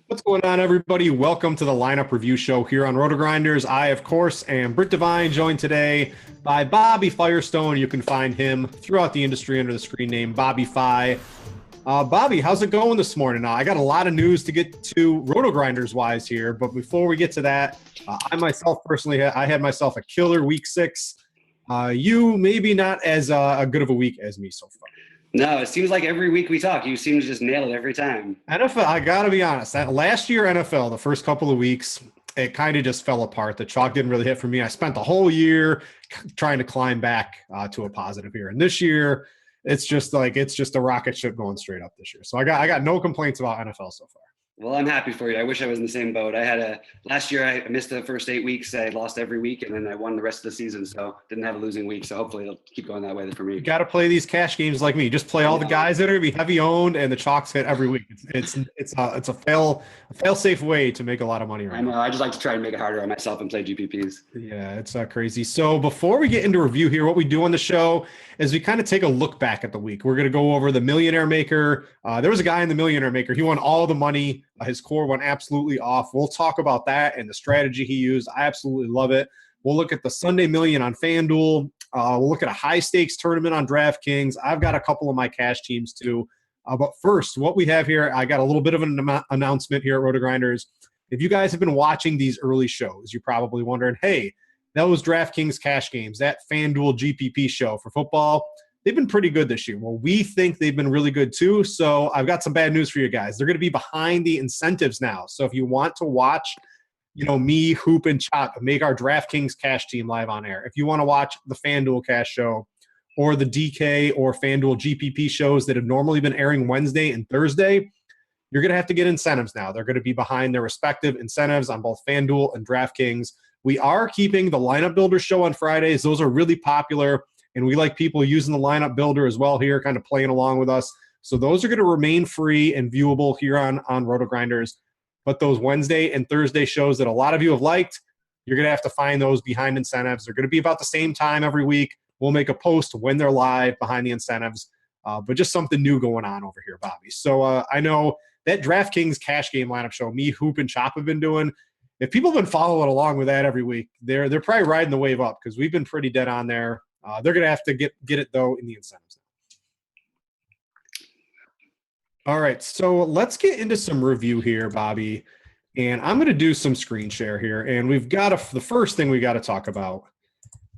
What's going on, everybody? Welcome to the lineup review show here on Roto Grinders. I, of course, am Britt Devine, joined today by Bobby Firestone. You can find him throughout the industry under the screen name Bobby Fi. Bobby, how's it going this morning? I got a lot of news to get to Roto Grinders wise here, but before we get to that, I myself personally, I had myself a killer week 6. You maybe not as good of a week as me so far. No, it seems like every week we talk, you seem to just nail it every time. NFL, I got to be honest, that last year NFL, the first couple of weeks, it kind of just fell apart. The chalk didn't really hit for me. I spent the whole year trying to climb back to a positive here. And this year, it's just a rocket ship going straight up this year. So I got no complaints about NFL so far. Well, I'm happy for you. I wish I was in the same boat. Last year I missed the first 8 weeks. I lost every week, and then I won the rest of the season. So didn't have a losing week. So hopefully it'll keep going that way for me. You got to play these cash games like me. Just play all the guys that are going to be heavy owned, and the chalks hit every week. It's a fail safe way to make a lot of money right I know. now. I just like to try and make it harder on myself and play GPPs. Yeah, it's crazy. So before we get into review here, what we do on the show is we kind of take a look back at the week. We're going to go over the Millionaire Maker. There was a guy in the Millionaire Maker. He won all the money. His core went absolutely off. We'll talk about that and the strategy he used. I absolutely love it. We'll look at the Sunday Million on FanDuel. We'll look at a high-stakes tournament on DraftKings. I've got a couple of my cash teams too. But first, what we have here, I got a little bit of an announcement here at Roto Grinders. If you guys have been watching these early shows, you're probably wondering, hey, that was DraftKings cash games, that FanDuel GPP show for football. They've been pretty good this year. Well, we think they've been really good too. So I've got some bad news for you guys. They're going to be behind the incentives now. So if you want to watch, me hoop and chop, make our DraftKings cash team live on air. If you want to watch the FanDuel cash show or the DK or FanDuel GPP shows that have normally been airing Wednesday and Thursday, you're going to have to get incentives now. They're going to be behind their respective incentives on both FanDuel and DraftKings. We are keeping the lineup builder show on Fridays. Those are really popular. And we like people using the lineup builder as well here, kind of playing along with us. So those are going to remain free and viewable here on Roto Grinders. But those Wednesday and Thursday shows that a lot of you have liked, you're going to have to find those behind incentives. They're going to be about the same time every week. We'll make a post when they're live behind the incentives. But just something new going on over here, Bobby. So I know that DraftKings cash game lineup show, me, Hoop, and Chop have been doing. If people have been following along with that every week, they're probably riding the wave up because we've been pretty dead on there. They're going to have to get it, though, in the incentives. All right, so let's get into some review here, Bobby. And I'm going to do some screen share here. And we've got the first thing we got to talk about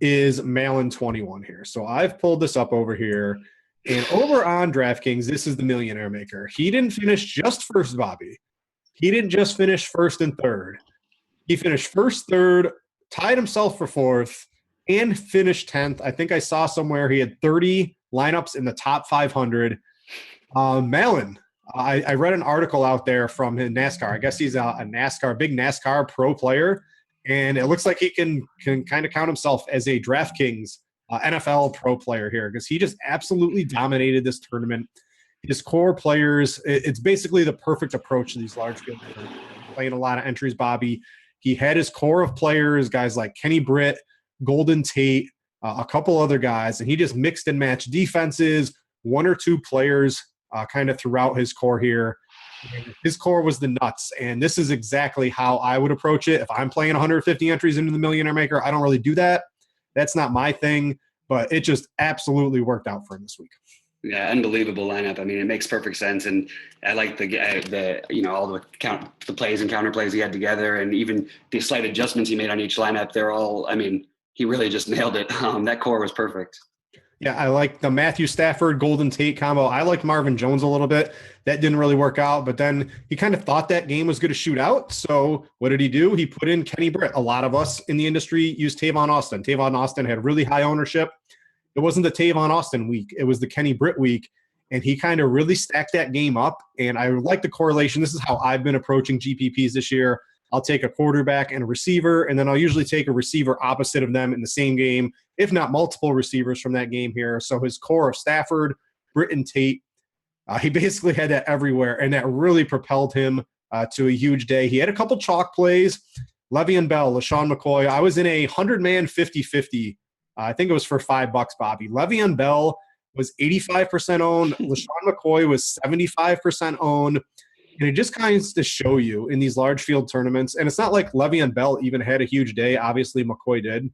is Malin 21 here. So I've pulled this up over here. And over on DraftKings, this is the Millionaire Maker. He didn't finish just first, Bobby. He didn't just finish first and third. He finished first, third, tied himself for fourth, and finished 10th. I think I saw somewhere he had 30 lineups in the top 500. Malin, I read an article out there from NASCAR. I guess he's a big NASCAR pro player, and it looks like he can kind of count himself as a DraftKings NFL pro player here because he just absolutely dominated this tournament. His core players, it's basically the perfect approach to these large field tournaments. Playing a lot of entries, Bobby. He had his core of players, guys like Kenny Britt, Golden Tate, a couple other guys, and he just mixed and matched defenses, one or two players kind of throughout his core here. And his core was the nuts, and this is exactly how I would approach it. If I'm playing 150 entries into the Millionaire Maker, I don't really do that. That's not my thing, but it just absolutely worked out for him this week. Yeah, unbelievable lineup. I mean, it makes perfect sense, and I like all the plays and counter plays he had together, and even the slight adjustments he made on each lineup. They're all. I mean, he really just nailed it. That core was perfect. Yeah, I like the Matthew Stafford, Golden Tate combo. I liked Marvin Jones a little bit. That didn't really work out, but then he kind of thought that game was going to shoot out. So what did he do? He put in Kenny Britt. A lot of us in the industry used Tavon Austin. Tavon Austin had really high ownership. It wasn't the Tavon Austin week. It was the Kenny Britt week, and he kind of really stacked that game up, and I like the correlation. This is how I've been approaching GPPs this year. I'll take a quarterback and a receiver, and then I'll usually take a receiver opposite of them in the same game, if not multiple receivers from that game here. So his core of Stafford, Britt, and Tate, he basically had that everywhere, and that really propelled him to a huge day. He had a couple chalk plays. Le'Veon Bell, LaShawn McCoy. I was in a 100-man 50-50. I think it was for $5, Bobby. Le'Veon Bell was 85% owned. LaShawn McCoy was 75% owned. And it just kind of to show you in these large field tournaments, and it's not like Le'Veon Bell even had a huge day. Obviously, McCoy did.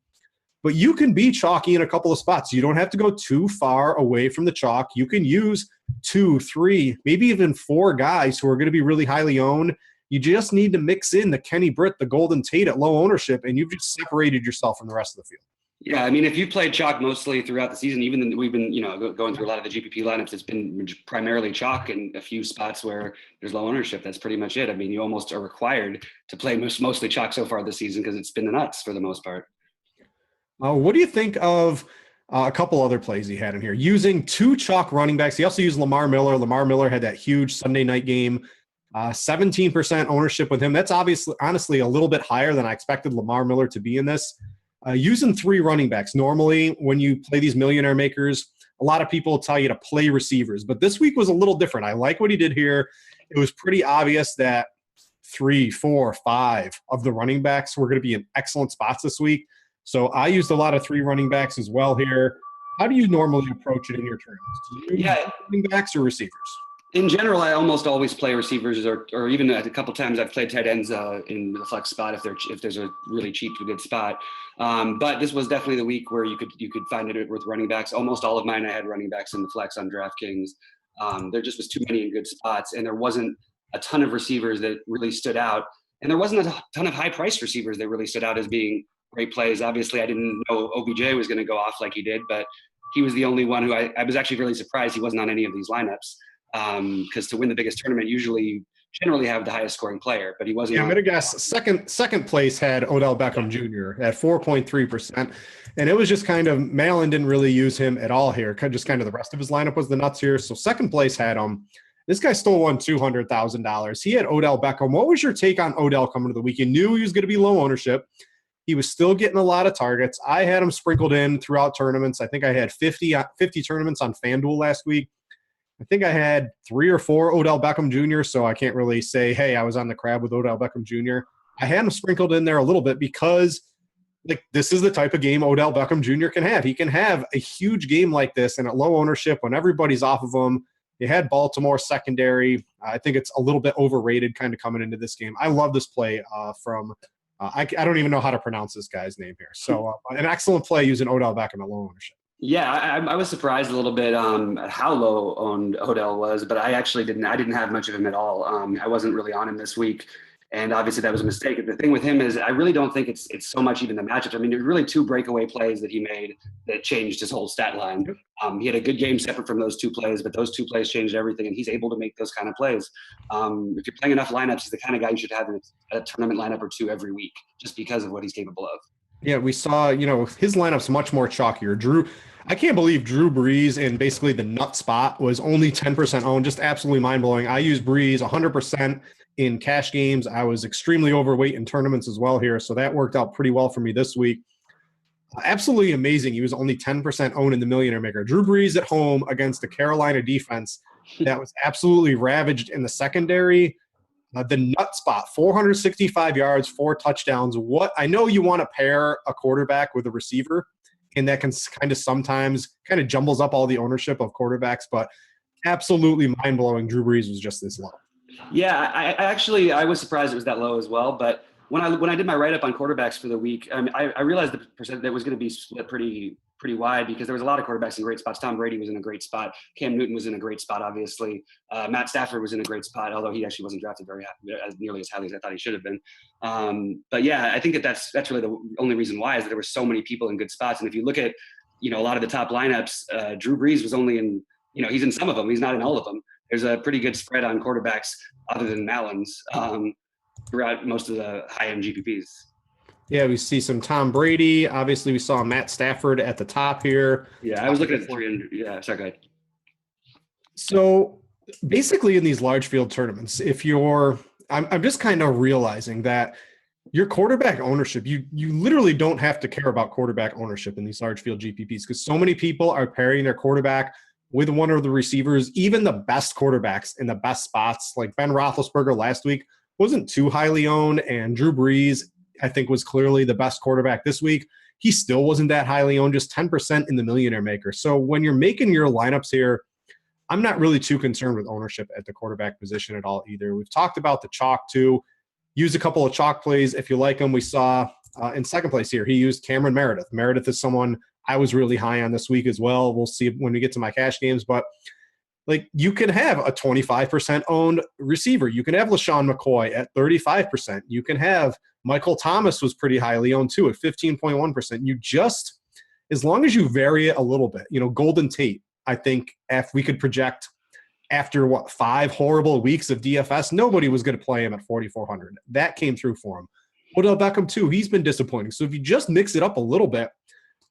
But you can be chalky in a couple of spots. You don't have to go too far away from the chalk. You can use 2, 3, maybe even 4 guys who are going to be really highly owned. You just need to mix in the Kenny Britt, the Golden Tate at low ownership, and you've just separated yourself from the rest of the field. Yeah, I mean, if you played chalk mostly throughout the season, even we've been, going through a lot of the GPP lineups, it's been primarily chalk in a few spots where there's low ownership. That's pretty much it. I mean, you almost are required to play mostly chalk so far this season because it's been the nuts for the most part. What do you think of a couple other plays he had in here? Using 2 chalk running backs. He also used Lamar Miller. Lamar Miller had that huge Sunday night game. 17% ownership with him. That's honestly a little bit higher than I expected Lamar Miller to be in this. Using 3 running backs. Normally, when you play these millionaire makers, a lot of people tell you to play receivers. But this week was a little different. I like what he did here. It was pretty obvious that 3, 4, 5 of the running backs were going to be in excellent spots this week. So I used a lot of 3 running backs as well here. How do you normally approach it in your tournaments? Do you use running backs or receivers? In general, I almost always play receivers, or even a couple times I've played tight ends in the flex spot if there's a really cheap good spot. But this was definitely the week where you could find it with running backs. Almost all of mine I had running backs in the flex on DraftKings. There just was too many in good spots, and there wasn't a ton of receivers that really stood out, and there wasn't a ton of high-priced receivers that really stood out as being great plays. Obviously, I didn't know OBJ was going to go off like he did, but he was the only one who I was actually really surprised he wasn't on any of these lineups. Because to win the biggest tournament, usually you generally have the highest scoring player, but he wasn't. Yeah, I'm gonna guess second place had Odell Beckham Jr. at 4.3%, and it was just kind of Malin didn't really use him at all here. Just kind of the rest of his lineup was the nuts here. So second place had him. This guy still won $200,000. He had Odell Beckham. What was your take on Odell coming to the week? You knew he was going to be low ownership. He was still getting a lot of targets. I had him sprinkled in throughout tournaments. I think I had 50 tournaments on FanDuel last week. I think I had 3 or 4 Odell Beckham Jr., so I can't really say, hey, I was on the crab with Odell Beckham Jr. I had him sprinkled in there a little bit because this is the type of game Odell Beckham Jr. can have. He can have a huge game like this and at low ownership when everybody's off of him. They had Baltimore secondary. I think it's a little bit overrated kind of coming into this game. I love this play from I don't even know how to pronounce this guy's name here. So an excellent play using Odell Beckham at low ownership. Yeah, I was surprised a little bit at how low owned Odell was, but I actually didn't have much of him at all. I wasn't really on him this week, and obviously that was a mistake. The thing with him is I really don't think it's so much even the matchups. I mean, there's really 2 breakaway plays that he made that changed his whole stat line. He had a good game separate from those 2 plays, but those 2 plays changed everything, and he's able to make those kind of plays. If you're playing enough lineups, he's the kind of guy you should have in a tournament lineup or 2 every week just because of what he's capable of. Yeah, we saw, his lineup's much more chalkier. I can't believe Drew Brees in basically the nut spot was only 10% owned. Just absolutely mind-blowing. I used Brees 100% in cash games. I was extremely overweight in tournaments as well here, so that worked out pretty well for me this week. Absolutely amazing. He was only 10% owned in the Millionaire Maker. Drew Brees at home against the Carolina defense that was absolutely ravaged in the secondary. The nut spot, 465 yards, 4 touchdowns. I know you want to pair a quarterback with a receiver, and that can kind of sometimes kind of jumbles up all the ownership of quarterbacks, but absolutely mind-blowing. Drew Brees was just this low. Yeah, I was surprised it was that low as well. But when I did my write-up on quarterbacks for the week, I realized the percent that was going to be split pretty wide because there was a lot of quarterbacks in great spots. Tom Brady was in a great spot. Cam Newton was in a great spot, obviously. Matt Stafford was in a great spot, although he actually wasn't drafted nearly as highly as I thought he should have been. But yeah, I think that's really the only reason why is that there were so many people in good spots. And if you look at, a lot of the top lineups, Drew Brees was only in, he's in some of them. He's not in all of them. There's a pretty good spread on quarterbacks other than Malin's throughout most of the high-end GPPs. Yeah, we see some Tom Brady. Obviously, we saw Matt Stafford at the top here. Yeah, I was looking at the 300. Yeah, sorry, go ahead. So basically in these large field tournaments, I'm just kind of realizing that your quarterback ownership, you literally don't have to care about quarterback ownership in these large field GPPs because so many people are pairing their quarterback with one of the receivers, even the best quarterbacks in the best spots. Like Ben Roethlisberger last week wasn't too highly owned, and Drew Brees, I think, was clearly the best quarterback this week. He still wasn't that highly owned, just 10% in the Millionaire Maker. So when you're making your lineups here, I'm not really too concerned with ownership at the quarterback position at all either. We've talked about the chalk too. Use a couple of chalk plays if you like them. We saw in second place here, he used Cameron Meredith. Meredith is someone I was really high on this week as well. We'll see when we get to my cash games, but like you can have a 25% owned receiver. You can have LaShawn McCoy at 35%. You can have Michael Thomas was pretty highly owned too at 15.1%. You just, as long as you vary it a little bit, Golden Tate, I think if we could project after 5 horrible weeks of DFS, nobody was going to play him at 4,400. That came through for him. Odell Beckham too, he's been disappointing. So if you just mix it up a little bit,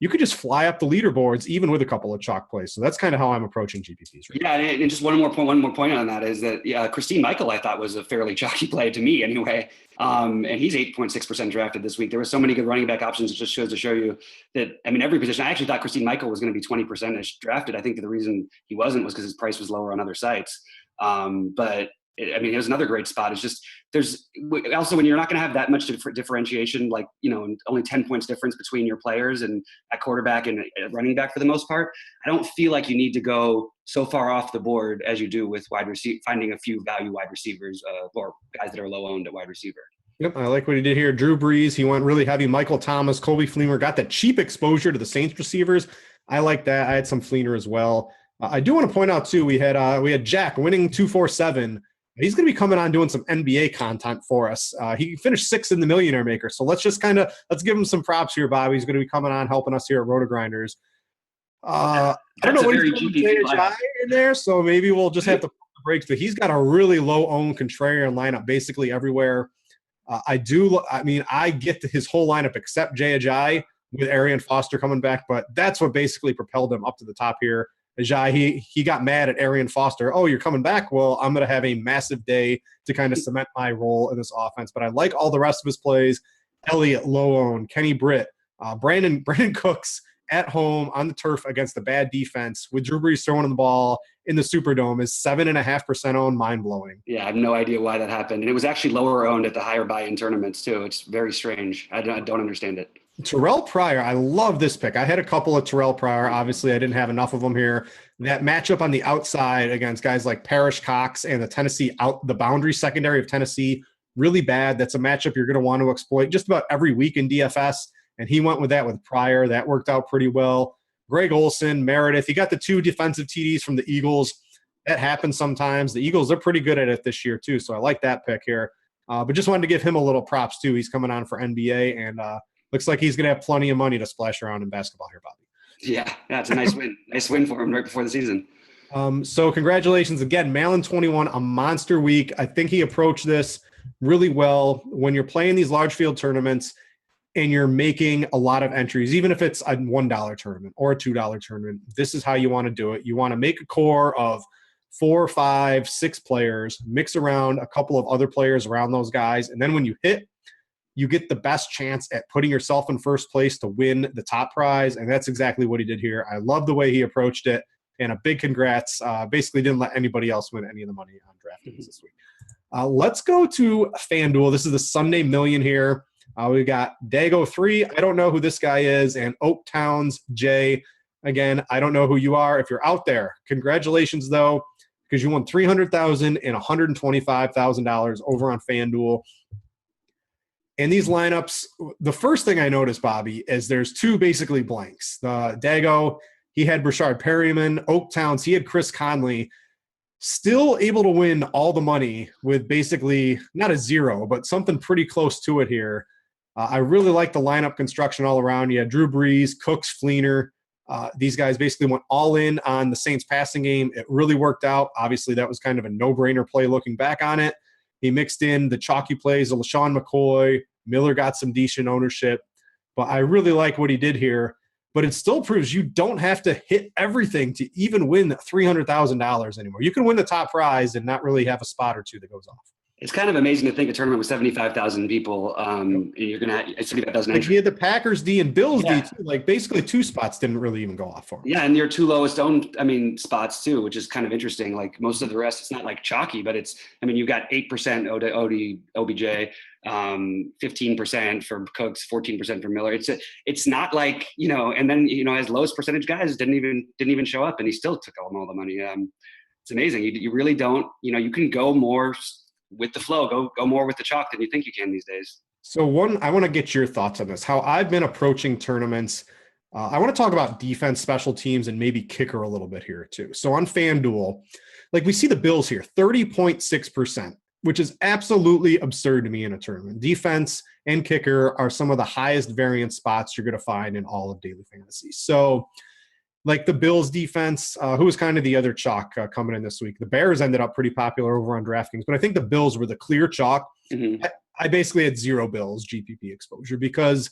you could just fly up the leaderboards even with a couple of chalk plays. So that's kind of how I'm approaching GPPs right now. And just one more point on that is that Christine Michael I thought was a fairly chalky play to me anyway. And he's 8.6% drafted this week. There were so many good running back options. It just shows to show you that, every position. I actually thought Christine Michael was going to be 20%ish drafted. I think the reason he wasn't was because his price was lower on other sites. But it was another great spot. It's just there's also when you're not going to have that much differentiation, like only 10 points difference between your players and at quarterback and at running back for the most part. I don't feel like you need to go so far off the board as you do with wide receiver, finding a few value wide receivers or guys that are low owned at wide receiver. Yep, I like what he did here. Drew Brees, he went really heavy. Michael Thomas, Colby Fleener got that cheap exposure to the Saints receivers. I like that. I had some Fleener as well. I do want to point out too, we had Jack winning 247. He's going to be coming on doing some NBA content for us. He finished 6th in the Millionaire Maker. So let's give him some props here, Bob. He's going to be coming on helping us here at Roto-Grinders. I don't know what he's doing JHI in there, so maybe we'll just have to put the brakes. But he's got a really low-owned contrarian lineup basically everywhere. I get his whole lineup except JHI with Arian Foster coming back, but that's what basically propelled him up to the top here. Ajay, he got mad at Arian Foster. Oh, you're coming back? Well, I'm going to have a massive day to kind of cement my role in this offense. But I like all the rest of his plays. Elliott, low-owned, Kenny Britt, Brandon Cooks at home on the turf against the bad defense with Drew Brees throwing the ball in the Superdome is 7.5% owned, mind-blowing. Yeah, I have no idea why that happened. And it was actually lower owned at the higher buy-in tournaments, too. It's very strange. I don't understand it. Terrell Pryor, I love this pick. I had a couple of Terrell Pryor. Obviously, I didn't have enough of them here. That matchup on the outside against guys like Parrish Cox and the boundary secondary of Tennessee, really bad. That's a matchup you're going to want to exploit just about every week in DFS. And he went with that with Pryor. That worked out pretty well. Greg Olsen, Meredith. He got the 2 defensive TDs from the Eagles. That happens sometimes. The Eagles are pretty good at it this year, too. So I like that pick here. But just wanted to give him a little props, too. He's coming on for NBA, and looks like he's going to have plenty of money to splash around in basketball here, Bobby. Yeah, it's a nice win. Nice win for him right before the season. So congratulations again, Malin 21, a monster week. I think he approached this really well. When you're playing these large field tournaments and you're making a lot of entries, even if it's a $1 tournament or a $2 tournament, this is how you want to do it. You want to make a core of 4, 5, 6 players, mix around a couple of other players around those guys, and then when you hit, you get the best chance at putting yourself in first place to win the top prize, and that's exactly what he did here. I love the way he approached it, and a big congrats. Basically didn't let anybody else win any of the money on DraftKings this week. Let's go to FanDuel. This is the Sunday Million here. We got Dago 3. I don't know who this guy is, and Oak Towns J. Again, I don't know who you are. If you're out there, congratulations, though, because you won $300,000 and $125,000 over on FanDuel. And these lineups, the first thing I noticed, Bobby, is there's 2 basically blanks. The Dago, he had Brashard Perryman. Oak Towns, he had Chris Conley. Still able to win all the money with basically not a 0, but something pretty close to it here. I really like the lineup construction all around. You had Drew Brees, Cooks, Fleener. These guys basically went all in on the Saints passing game. It really worked out. Obviously, that was kind of a no-brainer play looking back on it. He mixed in the chalky plays of LaShawn McCoy. Miller got some decent ownership. But I really like what he did here. But it still proves you don't have to hit everything to even win $300,000 anymore. You can win the top prize and not really have a spot or 2 that goes off. It's kind of amazing to think a tournament with 75,000 people, you're going to have 75,000 entries. He had the Packers D and Bills D, too. Like, basically 2 spots didn't really even go off for him. Yeah, and your 2 lowest owned, spots, too, which is kind of interesting. Like, most of the rest, it's not like chalky, but you've got 8% OBJ, 15% for Cooks, 14% for Miller. It's not like, and then, his lowest percentage guys didn't even show up, and he still took all the money. it's amazing. You really don't, you can go more with the flow, go more with the chalk than you think you can these days. So I want to get your thoughts on this, how I've been approaching tournaments. I want to talk about defense, special teams, and maybe kicker a little bit here too. So on FanDuel, like we see the Bills here, 30.6%, which is absolutely absurd to me in a tournament. Defense and kicker are some of the highest variance spots you're going to find in all of daily fantasy. So like the Bills defense, who was kind of the other chalk coming in this week. The Bears ended up pretty popular over on DraftKings, but I think the Bills were the clear chalk. Mm-hmm. I basically had 0 Bills GPP exposure because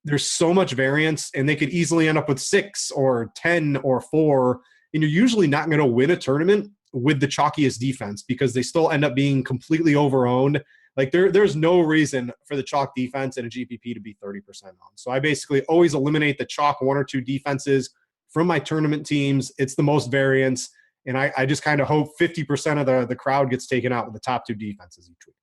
there's so much variance, and they could easily end up with 6 or 10 or 4, and you're usually not going to win a tournament with the chalkiest defense because they still end up being completely overowned. Like there's no reason for the chalk defense in a GPP to be 30% on. So I basically always eliminate the chalk 1 or 2 defenses from my tournament teams. It's the most variance, and I just kind of hope 50% of the crowd gets taken out with the top 2 defenses each week.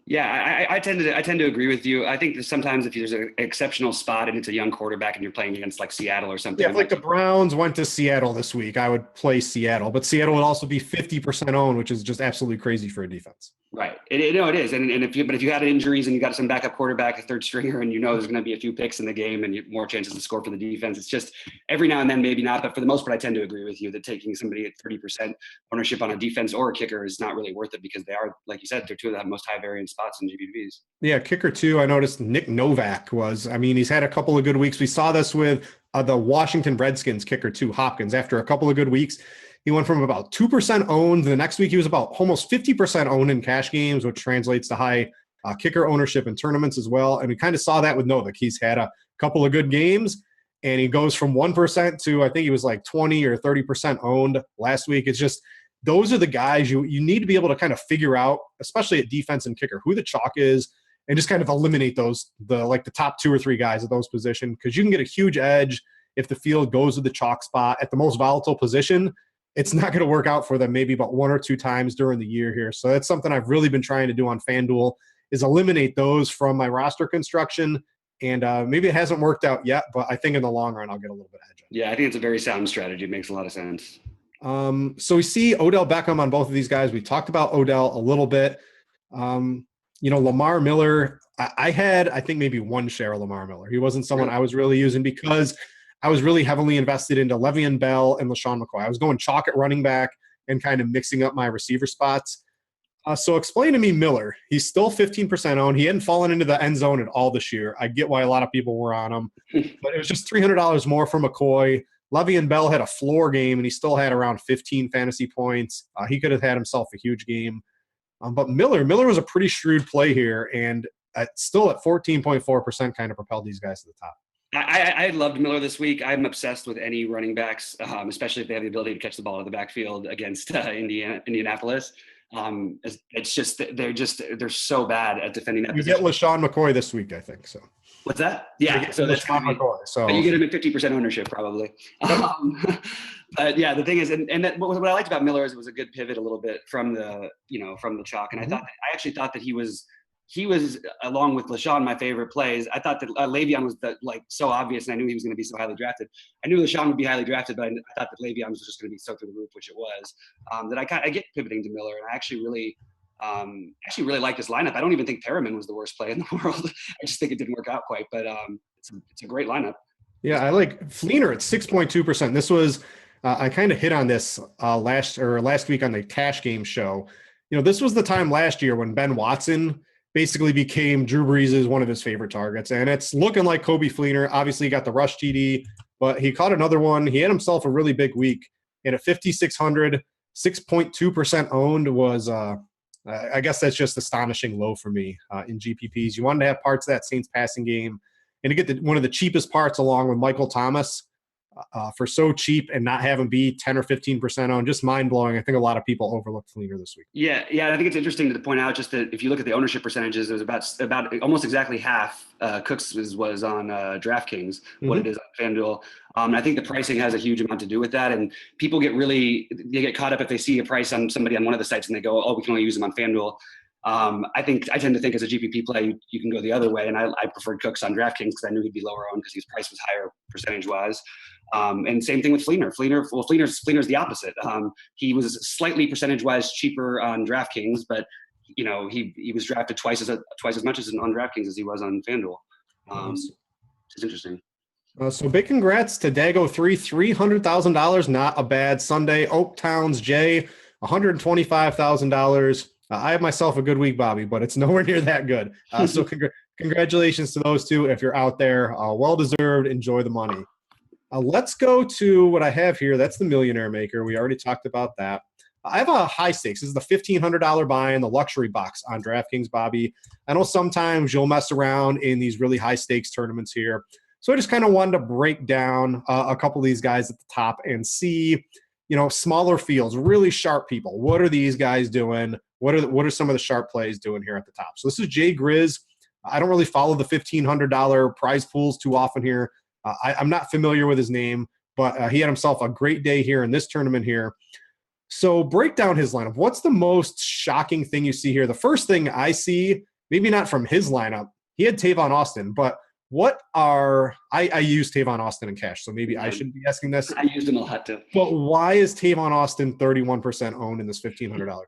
Yeah, I tend to agree with you. I think that sometimes if there's an exceptional spot and it's a young quarterback and you're playing against like Seattle or something. Yeah, if like the Browns went to Seattle this week, I would play Seattle, but Seattle would also be 50% owned, which is just absolutely crazy for a defense. Right. It is. And if you had injuries and you got some backup quarterback, a third stringer, and there's going to be a few picks in the game and more chances to score for the defense. It's just every now and then, maybe not. But for the most part, I tend to agree with you that taking somebody at 30% ownership on a defense or a kicker is not really worth it because they are, like you said, they're 2 of the most high variance spots in GPPs. Yeah, kicker too. I noticed Nick Novak he's had a couple of good weeks. We saw this with the Washington Redskins kicker too, Hopkins. After a couple of good weeks, he went from about 2% owned. The next week, he was about almost 50% owned in cash games, which translates to high kicker ownership in tournaments as well. And we kind of saw that with Novak. He's had a couple of good games, and he goes from 1% to I think he was like 20 or 30% owned last week. It's just those are the guys you need to be able to kind of figure out, especially at defense and kicker, who the chalk is, and just kind of eliminate the top 2 or 3 guys at those positions because you can get a huge edge if the field goes to the chalk spot at the most volatile position. It's not going to work out for them maybe about 1 or 2 times during the year here. So that's something I've really been trying to do on FanDuel is eliminate those from my roster construction. And maybe it hasn't worked out yet, but I think in the long run, I'll get a little bit edge. Yeah, I think it's a very sound strategy. It makes a lot of sense. So we see Odell Beckham on both of these guys. We talked about Odell a little bit. Lamar Miller, I had, I think maybe 1 share of Lamar Miller. He wasn't someone I was really using because I was really heavily invested into Le'Veon Bell and LaShawn McCoy. I was going chalk at running back and kind of mixing up my receiver spots. So explain to me Miller. He's still 15% owned. He hadn't fallen into the end zone at all this year. I get why a lot of people were on him, but it was just $300 more for McCoy. Le'Veon Bell had a floor game, and he still had around 15 fantasy points. He could have had himself a huge game. But Miller was a pretty shrewd play here, and still at 14.4% kind of propelled these guys to the top. I loved Miller this week. I'm obsessed with any running backs, especially if they have the ability to catch the ball in the backfield against Indianapolis. It's just they're so bad at defending that. You get LaShawn McCoy this week, I think so. What's that? Yeah, so that's McCoy. So you get him at 50% ownership probably. But yeah, the thing is, and what I liked about Miller is it was a good pivot a little bit from the chalk, and I actually thought that he was along with LaShawn my favorite plays. I thought that Le'Veon was so obvious, and I knew he was going to be so highly drafted. I knew LaShawn would be highly drafted, but I thought that Le'Veon was just going to be so through the roof, which it was. That I get pivoting to Miller, and I actually really like this lineup. I don't even think Perriman was the worst play in the world. I just think it didn't work out quite, but it's a great lineup. Yeah, I like Fleener at 6.2%. This was I kind of hit on this last week on the cash game show. This was the time last year when Ben Watson basically became Drew Brees' one of his favorite targets. And it's looking like Coby Fleener. Obviously, he got the rush TD, but he caught another one. He had himself a really big week. And at 5,600, 6.2% owned was, I guess that's just astonishing low for me in GPPs. You wanted to have parts of that Saints passing game and to get one of the cheapest parts along with Michael Thomas for so cheap and not have him be 10 or 15% owned, just mind-blowing. I think a lot of people overlooked Fleener this week. Yeah. I think it's interesting to point out just that if you look at the ownership percentages, it was about almost exactly half Cooks was on DraftKings, what it is on FanDuel. I think the pricing has a huge amount to do with that, and people get caught up if they see a price on somebody on one of the sites and they go, oh, we can only use them on FanDuel. I tend to think as a GPP play, you can go the other way. And I preferred Cooks on DraftKings because I knew he'd be lower owned because his price was higher percentage wise. And same thing with Fleener. Fleener's the opposite. He was slightly percentage wise cheaper on DraftKings, but he was drafted twice as much as on DraftKings as he was on FanDuel. It's interesting. So big congrats to Dago3, $300,000. Not a bad Sunday. Oaktowns Jay, $125,000. I have myself a good week, Bobby, but it's nowhere near that good. So congratulations to those two. If you're out there, well-deserved, enjoy the money. Let's go to what I have here. That's the Millionaire Maker. We already talked about that. I have a high stakes. This is the $1,500 buy-in, the luxury box on DraftKings, Bobby. I know sometimes you'll mess around in these really high stakes tournaments here. So I just kind of wanted to break down a couple of these guys at the top and see, smaller fields, really sharp people. What are these guys doing? What are some of the sharp plays doing here at the top? So this is Jay Grizz. I don't really follow the $1,500 prize pools too often here. I'm not familiar with his name, but he had himself a great day here in this tournament here. So break down his lineup. What's the most shocking thing you see here? The first thing I see, maybe not from his lineup, he had Tavon Austin, but I use Tavon Austin in cash, so maybe I shouldn't be asking this. I used him a lot too. But why is Tavon Austin 31% owned in this $1,500 tournament?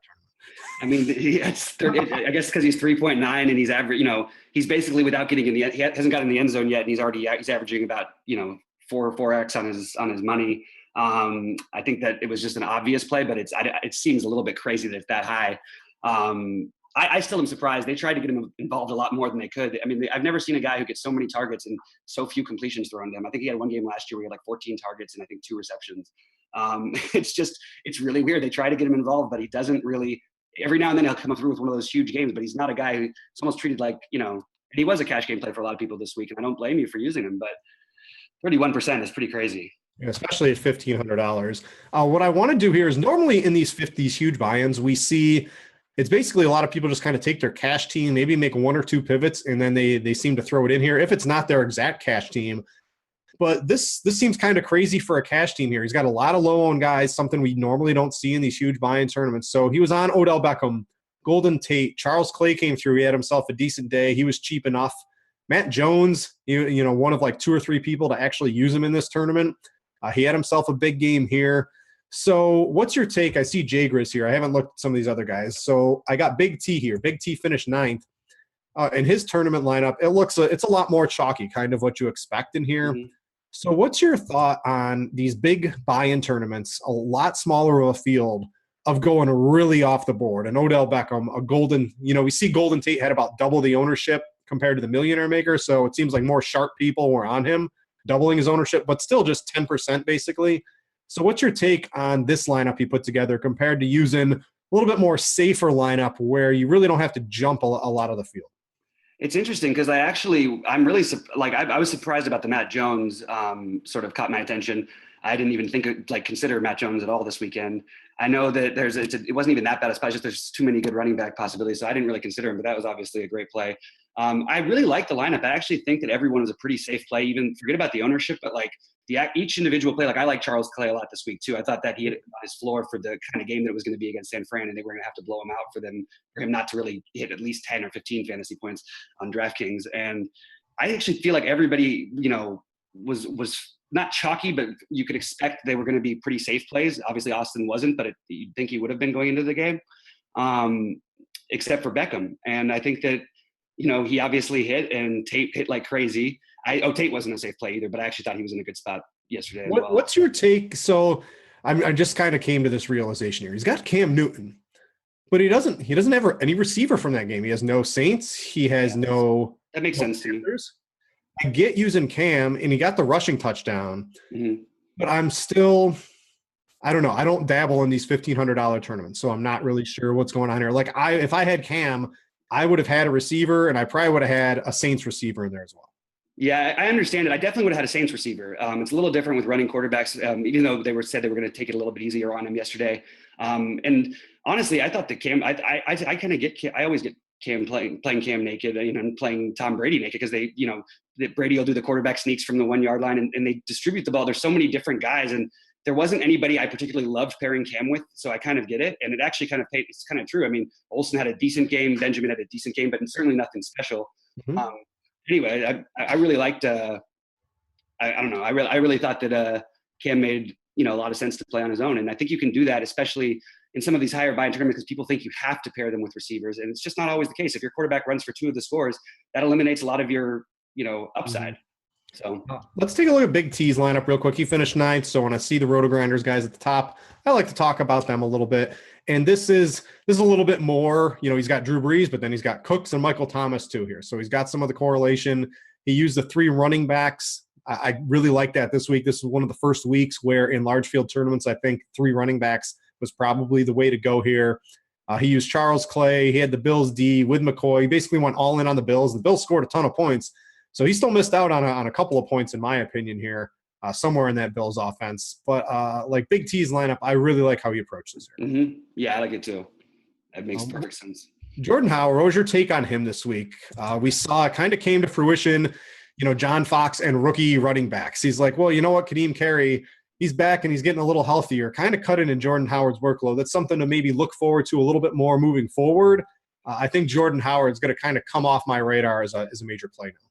I mean, I guess because he's 3.9 and he's average. He's basically without getting in the. He hasn't gotten in the end zone yet, and he's averaging about 4x on his money. I think that it was just an obvious play, but it seems a little bit crazy that it's that high. I still am surprised. They tried to get him involved a lot more than they could. I mean, I've never seen a guy who gets so many targets and so few completions thrown to him. I think he had one game last year where he had like 14 targets and I think 2 receptions. It's really weird. They try to get him involved, but he doesn't really. Every now and then he'll come through with one of those huge games, but he's not a guy who's almost treated like, and he was a cash game play for a lot of people this week, and I don't blame you for using him, but 31% is pretty crazy. Yeah, especially at $1,500. What I want to do here is normally in these huge buy-ins, we see it's basically a lot of people just kind of take their cash team, maybe make 1 or 2 pivots, and then they seem to throw it in here if it's not their exact cash team. But this seems kind of crazy for a cash team here. He's got a lot of low-owned guys, something we normally don't see in these huge buy-in tournaments. So he was on Odell Beckham, Golden Tate, Charles Clay came through. He had himself a decent day. He was cheap enough. Matt Jones, one of like 2 or 3 people to actually use him in this tournament. He had himself a big game here. So what's your take? I see Jay Grizz here. I haven't looked at some of these other guys. So I got Big T here. Big T finished 9th. In his tournament lineup, it's a lot more chalky, kind of what you expect in here. Mm-hmm. So what's your thought on these big buy-in tournaments, a lot smaller of a field, of going really off the board? And Odell Beckham, we see Golden Tate had about double the ownership compared to the Millionaire Maker, so it seems like more sharp people were on him, doubling his ownership, but still just 10% basically. So what's your take on this lineup you put together compared to using a little bit more safer lineup where you really don't have to jump a lot of the field? It's interesting because I'm really I was surprised about the Matt Jones sort of caught my attention. I didn't even consider Matt Jones at all this weekend. I know that it wasn't even that bad a spot. Just there's too many good running back possibilities, so I didn't really consider him. But that was obviously a great play. I really like the lineup. I actually think that everyone was a pretty safe play. Even forget about the ownership, but each individual play. I like Charles Clay a lot this week too. I thought that he had his floor for the kind of game that it was going to be against San Fran, and they were going to have to blow him out for him not to really hit at least 10 or 15 fantasy points on DraftKings. And I actually feel like everybody, was not chalky, but you could expect they were going to be pretty safe plays. Obviously, Austin wasn't, but you'd think he would have been going into the game, except for Beckham. And I think that, he obviously hit, and Tate hit like crazy. Tate wasn't a safe play either, but I actually thought he was in a good spot yesterday as well. What's your take? So I just kind of came to this realization here. He's got Cam Newton, but he doesn't have any receiver from that game. He has no Saints. He has no. That makes sense to me. I get using Cam, and he got the rushing touchdown, but I'm still, I don't know. I don't dabble in these $1,500 tournaments, so I'm not really sure what's going on here. If I had Cam, I would have had a receiver, and I probably would have had a Saints receiver in there as well. Yeah, I understand it. I definitely would have had a Saints receiver. It's a little different with running quarterbacks, even though they said they were going to take it a little bit easier on him yesterday. And honestly, I thought that Cam, I always get Cam playing Cam naked, and playing Tom Brady naked, because they, that Brady will do the quarterback sneaks from the 1 yard line, and they distribute the ball. There's so many different guys, and there wasn't anybody I particularly loved pairing Cam with, so I kind of get it. And it actually kind of paid, it's kind of true. I mean, Olsen had a decent game, Benjamin had a decent game, but certainly nothing special. Mhm. Anyway, I really liked, I don't know, I really thought that Cam made, a lot of sense to play on his own. And I think you can do that, especially in some of these higher buy-in tournaments, because people think you have to pair them with receivers. And it's just not always the case. If your quarterback runs for 2 of the scores, that eliminates a lot of your, upside. So let's take a look at Big T's lineup real quick. He finished 9th. So when I see the Roto Grinders guys at the top, I like to talk about them a little bit. And this is a little bit more, he's got Drew Brees, but then he's got Cooks and Michael Thomas too here. So he's got some of the correlation. He used the 3 running backs. I really like that this week. This is one of the first weeks where in large field tournaments, I think 3 running backs was probably the way to go here. He used Charles Clay. He had the Bills D with McCoy. He basically went all in on the Bills. The Bills scored a ton of points. So he still missed out on a couple of points, in my opinion, here, somewhere in that Bills offense. But like Big T's lineup, I really like how he approaches here. Mm-hmm. Yeah, I like it too. That makes perfect sense. Jordan Howard, what was your take on him this week? We saw it kind of came to fruition, John Fox and rookie running backs. He's like, well, you know what, Kadeem Carey, he's back and he's getting a little healthier, kind of cut in Jordan Howard's workload. That's something to maybe look forward to a little bit more moving forward. I think Jordan Howard's going to kind of come off my radar as a major play now.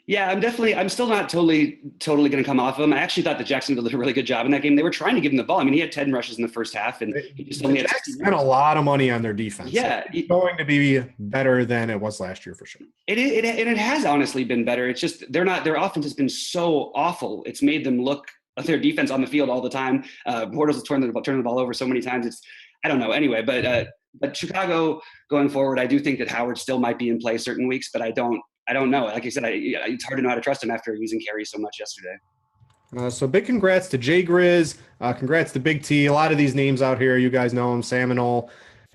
Yeah, I'm still not totally going to come off of him. I actually thought that Jacksonville did a really good job in that game. They were trying to give him the ball. I mean, he had 10 rushes in the first half, and he just only had 16. Spent a lot of money on their defense. Yeah. It's going to be better than it was last year for sure. It has honestly been better. It's just their offense has been so awful. It's made them look their defense on the field all the time. Bortles has turned the ball over so many times. I don't know. Anyway, but Chicago going forward, I do think that Howard still might be in play certain weeks, but I don't know. Like I said, it's hard to know how to trust him after using Carey so much yesterday. So big congrats to Jay Grizz. Congrats to Big T. A lot of these names out here, you guys know them, Seminole.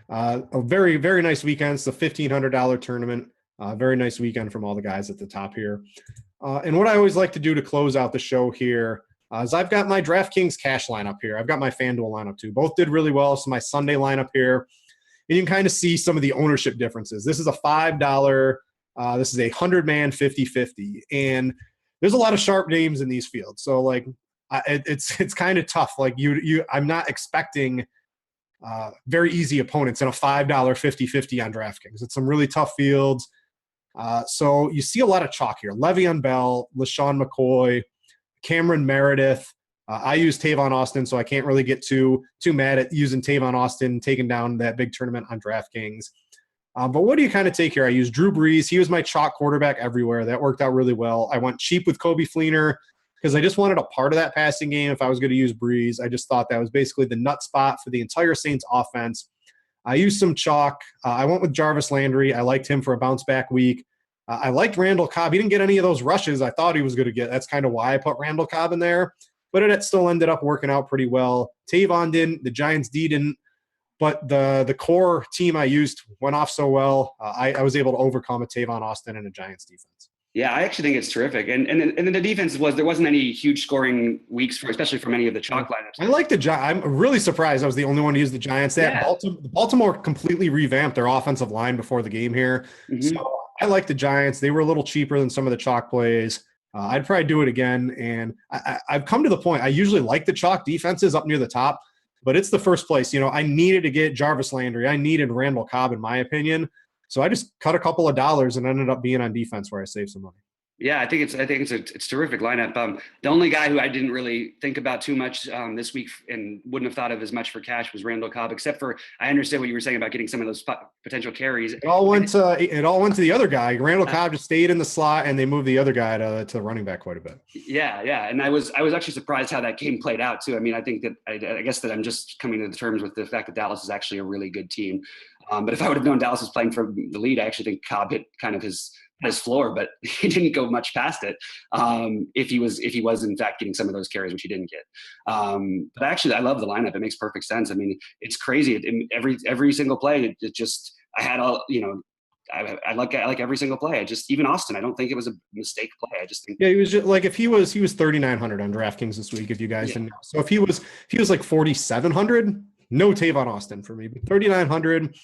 A very, very nice weekend. It's the $1,500 tournament. Very nice weekend from all the guys at the top here. And what I always like to do to close out the show here is I've got my DraftKings cash lineup here. I've got my FanDuel lineup too. Both did really well. So my Sunday lineup here. And you can kind of see some of the ownership differences. This is a $5. This is a 100-man 50-50. And there's a lot of sharp names in these fields. So like it's kind of tough. Like I'm not expecting very easy opponents in a $5 50-50 on DraftKings. It's some really tough fields. So you see a lot of chalk here. Le'Veon Bell, LaShawn McCoy, Cameron Meredith. I use Tavon Austin, so I can't really get too mad at using Tavon Austin, taking down that big tournament on DraftKings. But what do you kind of take here? I use Drew Brees. He was my chalk quarterback everywhere. That worked out really well. I went cheap with Kobe Fleener because I just wanted a part of that passing game if I was going to use Brees. I just thought that was basically the nut spot for the entire Saints offense. I used some chalk. I went with Jarvis Landry. I liked him for a bounce-back week. I liked Randall Cobb. He didn't get any of those rushes I thought he was going to get. That's kind of why I put Randall Cobb in there. But it still ended up working out pretty well. Tavon didn't. The Giants D didn't. But the core team I used went off so well. I was able to overcome a Tavon Austin and a Giants defense. Yeah, I actually think it's terrific. And then the defense there wasn't any huge scoring weeks, especially from any of the chalk lineups. I like the Giants. I'm really surprised I was the only one to use the Giants. Baltimore completely revamped their offensive line before the game here. Mm-hmm. So I like the Giants. They were a little cheaper than some of the chalk plays. I'd probably do it again. And I've come to the point, I usually like the chalk defenses up near the top, but it's the first place. I needed to get Jarvis Landry. I needed Randall Cobb, in my opinion. So I just cut a couple of dollars and ended up being on defense where I saved some money. Yeah, I think it's a terrific lineup. The only guy who I didn't really think about too much this week and wouldn't have thought of as much for cash was Randall Cobb, except for I understand what you were saying about getting some of those potential carries. It all went to the other guy. Randall Cobb just stayed in the slot, and they moved the other guy to the running back quite a bit. Yeah, and I was actually surprised how that game played out too. I mean, I think that I guess that I'm just coming to terms with the fact that Dallas is actually a really good team. But if I would have known Dallas was playing for the lead, I actually think Cobb hit kind of his floor, but he didn't go much past it. If he was in fact getting some of those carries, which he didn't get. But actually, I love the lineup. It makes perfect sense. I mean, it's crazy. Every single play, it just I had all I like every single play. Even Austin, I don't think it was a mistake play. I just think he was just like if he was 3,900 on DraftKings this week. If you guys didn't know, so if he was like 4,700. No Tavon Austin for me, but 3,900.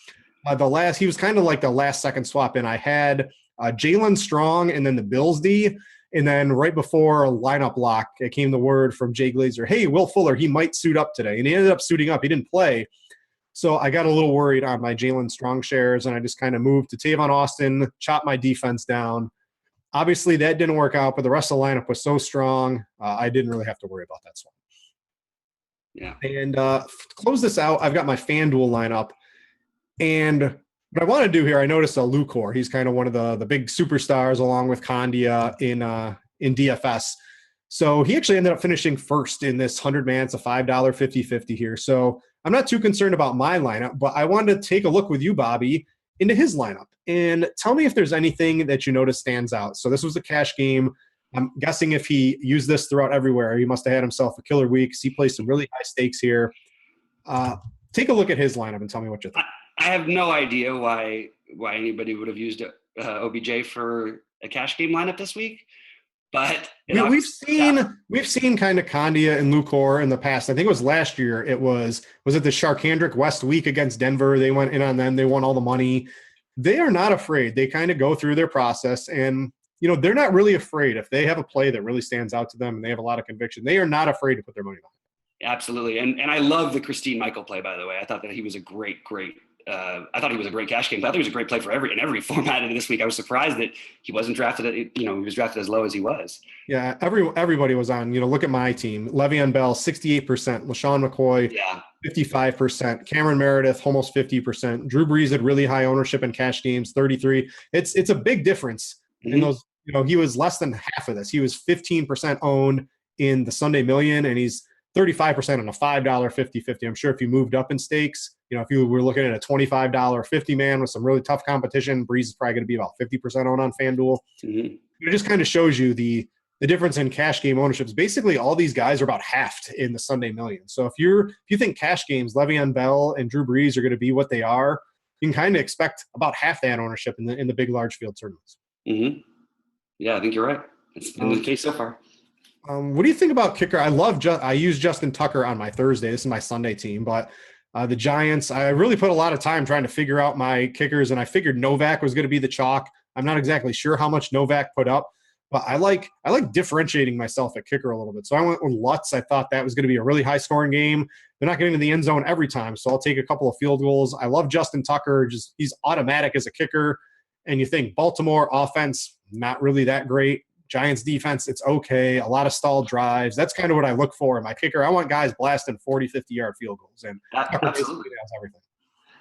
He was kind of like the last second swap in. I had Jalen Strong and then the Bills D, And then right before a lineup lock, it came the word from Jay Glazer, hey, Will Fuller, he might suit up today. And he ended up suiting up. He didn't play. So I got a little worried on my Jalen Strong shares, and I just kind of moved to Tavon Austin, chopped my defense down. Obviously, that didn't work out, but the rest of the lineup was so strong, I didn't really have to worry about that swap. Yeah. And to close this out, I've got my FanDuel lineup. And what I want to do here, I noticed Lucor. He's kind of one of the big superstars along with Kandia in DFS. So he actually ended up finishing first in this 100-man. It's a $5 50-50 here. So I'm not too concerned about my lineup, but I wanted to take a look with you, Bobby, into his lineup and tell me if there's anything that you notice stands out. So this was a cash game. I'm guessing if he used this throughout everywhere, he must have had himself a killer week. He plays some really high stakes here. Take a look at his lineup and tell me what you think. I have no idea why anybody would have used OBJ for a cash game lineup this week. But we've seen kind of Kandia and Lucor in the past. I think it was last year. Was it the Sharkhandrick West week against Denver? They went in on them. They won all the money. They are not afraid. They kind of go through their process, and they're not really afraid if they have a play that really stands out to them and they have a lot of conviction. They are not afraid to put their money on it. Absolutely, and I love the Christine Michael play. By the way, I thought that he was a great. I thought he was a great cash game. But I thought he was a great play for every format of this week. I was surprised that he wasn't drafted. He was drafted as low as he was. Yeah, everybody was on. Look at my team: Le'Veon Bell, 68%; LaShawn McCoy, 55%; Cameron Meredith, almost 50%; Drew Brees had really high ownership in cash games, 33%. It's a big difference in those. He was less than half of this. He was 15% owned in the Sunday Million, and he's 35% on a $5 50-50. I'm sure if you moved up in stakes, if you were looking at a $25 50 man with some really tough competition, Breeze is probably going to be about 50% owned on FanDuel. It just kind of shows you the difference in cash game ownerships. Basically, all these guys are about halved in the Sunday Million. So if you think cash games, Le'Veon Bell and Drew Brees are going to be what they are, you can kind of expect about half that ownership in the big large field tournaments. Yeah, I think you're right. It's been the case so far. What do you think about kicker? I use Justin Tucker on my Thursday. This is my Sunday team, but the Giants, I really put a lot of time trying to figure out my kickers, and I figured Novak was going to be the chalk. I'm not exactly sure how much Novak put up, but I like differentiating myself at kicker a little bit. So I went with Lutz. I thought that was going to be a really high scoring game. They're not getting to the end zone every time, so I'll take a couple of field goals. I love Justin Tucker. He's automatic as a kicker. And you think Baltimore offense, not really that great. Giants defense, it's okay. A lot of stalled drives. That's kind of what I look for in my kicker. I want guys blasting 40, 50-yard field goals. And Tucker basically has everything.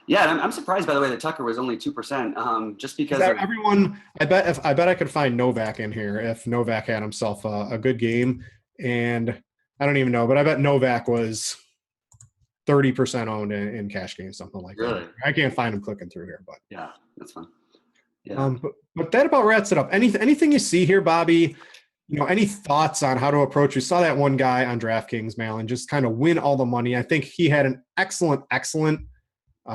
Yeah, and I'm surprised, by the way, that Tucker was only 2%, just because everyone. I bet I could find Novak in here if Novak had himself a good game. And I don't even know, but I bet Novak was 30% owned in cash games, something like that. I can't find him clicking through here, but yeah, that's fun. Yeah. But that about wraps it up. Anything you see here, Bobby? Any thoughts on how to approach? We saw that one guy on DraftKings, Malin, just kind of win all the money. I think he had an excellent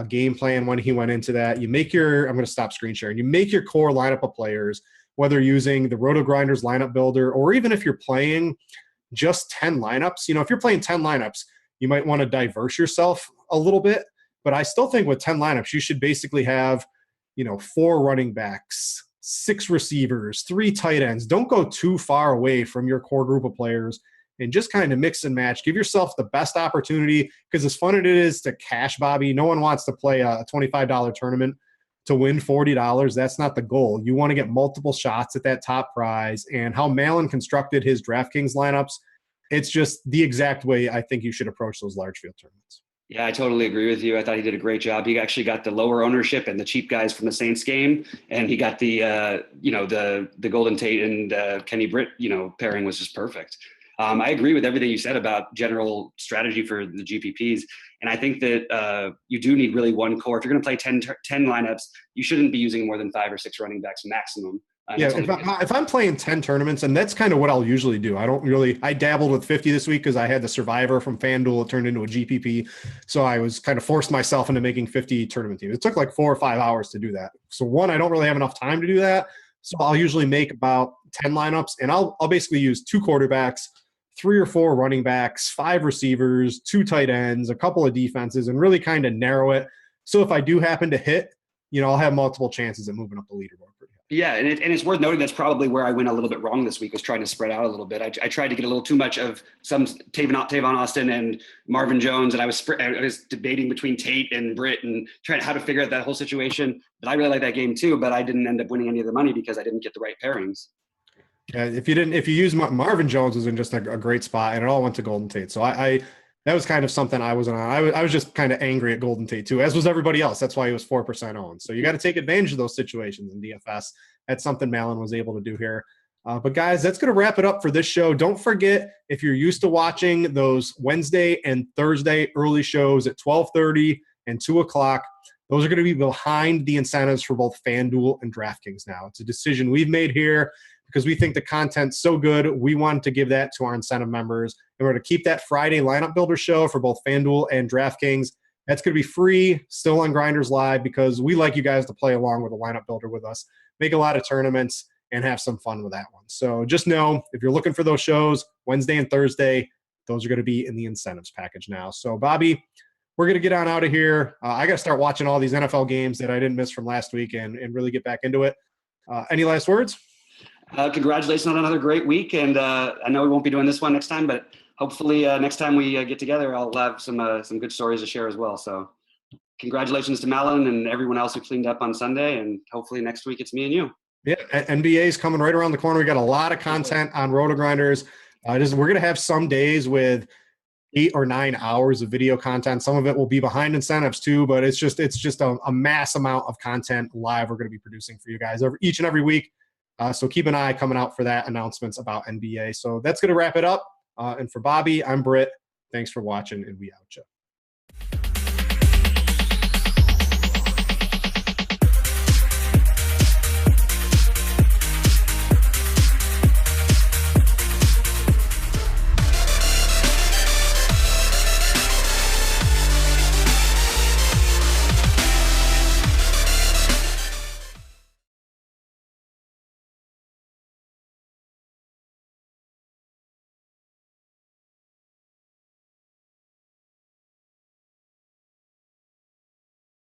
game plan when he went into that. I'm going to stop screen sharing. You make your core lineup of players, whether using the Roto Grinders lineup builder or even if you're playing just 10 lineups. If you're playing 10 lineups, you might want to diverse yourself a little bit. But I still think with 10 lineups, you should basically have 4 running backs, 6 receivers, 3 tight ends. Don't go too far away from your core group of players and just kind of mix and match. Give yourself the best opportunity, because as fun as it is to cash, Bobby, no one wants to play a $25 tournament to win $40. That's not the goal. You want to get multiple shots at that top prize. And how Malin constructed his DraftKings lineups, it's just the exact way I think you should approach those large field tournaments. Yeah, I totally agree with you. I thought he did a great job. He actually got the lower ownership and the cheap guys from the Saints game, and he got the the Golden Tate and Kenny Britt pairing was just perfect. I agree with everything you said about general strategy for the GPPs, and I think that you do need really one core. If you're going to play 10 lineups, you shouldn't be using more than 5 or 6 running backs maximum. Yeah, if I'm playing 10 tournaments, and that's kind of what I'll usually do. I dabbled with 50 this week because I had the Survivor from FanDuel. It turned into a GPP. So I was kind of forced myself into making 50 tournament teams. It took like 4 or 5 hours to do that. So one, I don't really have enough time to do that. So I'll usually make about 10 lineups, and I'll basically use 2 quarterbacks, 3 or 4 running backs, 5 receivers, 2 tight ends, a couple of defenses, and really kind of narrow it. So if I do happen to hit, I'll have multiple chances at moving up the leaderboard pretty high. Yeah, and it's worth noting that's probably where I went a little bit wrong this week, was trying to spread out a little bit. I tried to get a little too much of some Tavon Austin and Marvin Jones, and I was debating between Tate and Britt and trying how to figure out that whole situation. But I really like that game too, but I didn't end up winning any of the money because I didn't get the right pairings. Yeah, if you use Marvin Jones was in just a great spot, and it all went to Golden Tate. So I that was kind of something I wasn't on. I was just kind of angry at Golden Tate too, as was everybody else. That's why he was 4% owned. So you got to take advantage of those situations in DFS. That's something Malin was able to do here. But guys, that's going to wrap it up for this show. Don't forget, if you're used to watching those Wednesday and Thursday early shows at 12:30 and 2 o'clock, those are going to be behind the incentives for both FanDuel and DraftKings now. It's a decision we've made here because we think the content's so good. We want to give that to our incentive members. And we're going to keep that Friday lineup builder show for both FanDuel and DraftKings. That's going to be free, still on Grinders Live, because we like you guys to play along with a lineup builder with us, make a lot of tournaments, and have some fun with that one. So just know, if you're looking for those shows, Wednesday and Thursday, those are going to be in the incentives package now. So, Bobby, we're going to get on out of here. I got to start watching all these NFL games that I didn't miss from last week and really get back into it. Any last words? Congratulations on another great week. And I know we won't be doing this one next time, but hopefully next time we get together, I'll have some good stories to share as well. So congratulations to Malin and everyone else who cleaned up on Sunday. And hopefully next week it's me and you. Yeah, NBA is coming right around the corner. We got a lot of content on Roto Grinders. We're going to have some days with 8 or 9 hours of video content. Some of it will be behind incentives too, but it's just a mass amount of content live we're going to be producing for you guys each and every week. So keep an eye coming out for that announcements about NBA. So that's going to wrap it up. And for Bobby, I'm Britt. Thanks for watching, and we out.